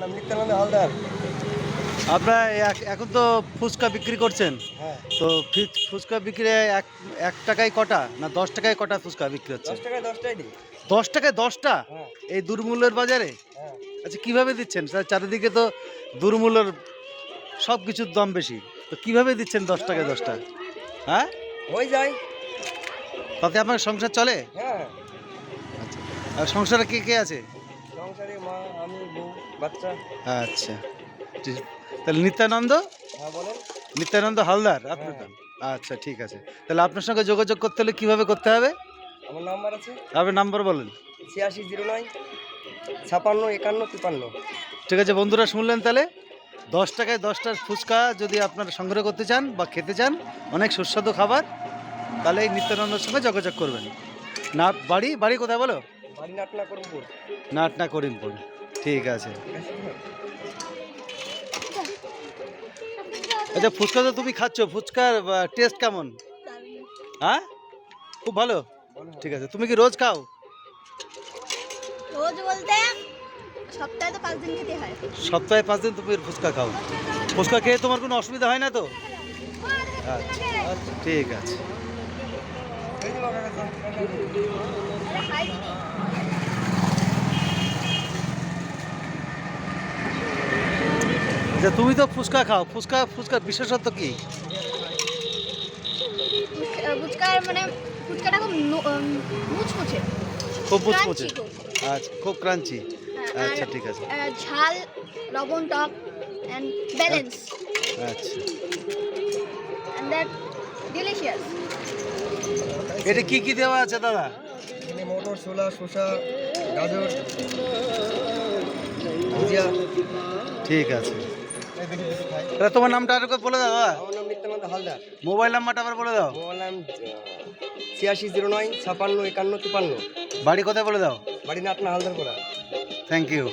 নাম নিত্যানন্দ হালদার। আপনারা এখন তো ফুচকা বিক্রি করছেন, হ্যাঁ, তো ফুচকা বিক্রি এক টাকায় কটা না 10 টাকায় কটা ফুচকা বিক্রি হচ্ছে? 10 টাকায় 10টাই দিই। 10 টাকায় 10টা? হ্যাঁ, এই দুর্মূল্যের বাজারে? হ্যাঁ। আচ্ছা, কিভাবে দিচ্ছেন স্যার? চারিদিকে তো দুর্মূল্যর সব কিছুর দাম বেশি, তো কিভাবে দিচ্ছেন 10 টাকায় 10টা? হ্যাঁ, হয়ে যায়। তাতে আপনার সংসার চলে? হ্যাঁ, আচ্ছা, আর সংসারে কে কে আছে? সংসারে মা, আমি, বউ, বাচ্চা। আচ্ছা, তাহলে নিত্যানন্দ হ্যাঁ, বলেন। নিত্যানন্দ হালদার আপনার হ্যাঁ। নাম? আচ্ছা, ঠিক আছে। তাহলে আপনার সঙ্গে যোগাযোগ করতে হলে কিভাবে করতে হবে? আমার নাম্বার আছে আপনার নাম্বার বলেন। 8609 56 51 53। ঠিক আছে বন্ধুরা, শুনলেন তাহলে 10 টাকায় 10টা ফুচকা যদি আপনারা সংগ্রহ করতে চান বা খেতে চান, অনেক সুস্বাদু খাবার, তাহলে এই নিত্যানন্দের সঙ্গে যোগাযোগ করবেন। না, বাড়ি বাড়ি কোথায় বলো? বাড়ি নাটনা করমপুর। নাটনা করিমপুর। ঠিক আছে। আচ্ছা, ফুচকা তো তুমি খাচ্ছ, ফুচকার টেস্ট কেমন? হ্যাঁ, খুব ভালো। ঠিক আছে, তুমি কি রোজ খাও? রোজ বলতে সপ্তাহে তো 5 দিন খেতে হয়। সপ্তাহে 5 দিন তুমি ফুচকা খাও? ফুচকা খেয়ে তোমার কোনো অসুবিধা হয় না তো? আচ্ছা, ঠিক আছে। আচ্ছা, তুমি তো ফুচকা খাও, ফুচকার বিশেষত্ব কি? ফুচকার মানে ফুচকাটা খুব মুচমুচে, খুব মুচমুচে? crunchy খুব। আচ্ছা, খুব ক্রাঞ্চি। আর আচ্ছা, ঠিক আছে। ঝাল, লবণ, টক and balance আচ্ছা, and that delicious. এটা কি কি দেওয়া আছে দাদা? এখানে মটর, ছোলা, শসা, গাজর, ভুজিয়া। ঠিক আছে। তাহলে তোমার নামটা আরেকবার বলে দাও দাদা। আমার নাম নিত্যানন্দ হালদার। মোবাইল নাম্বারটা আবার বলে দাও। মোবাইল নাম 8609 56 51 53। বাড়ি কোথায় বলে দাও। বাড়ি নাটনা হালদার করা। Thank you.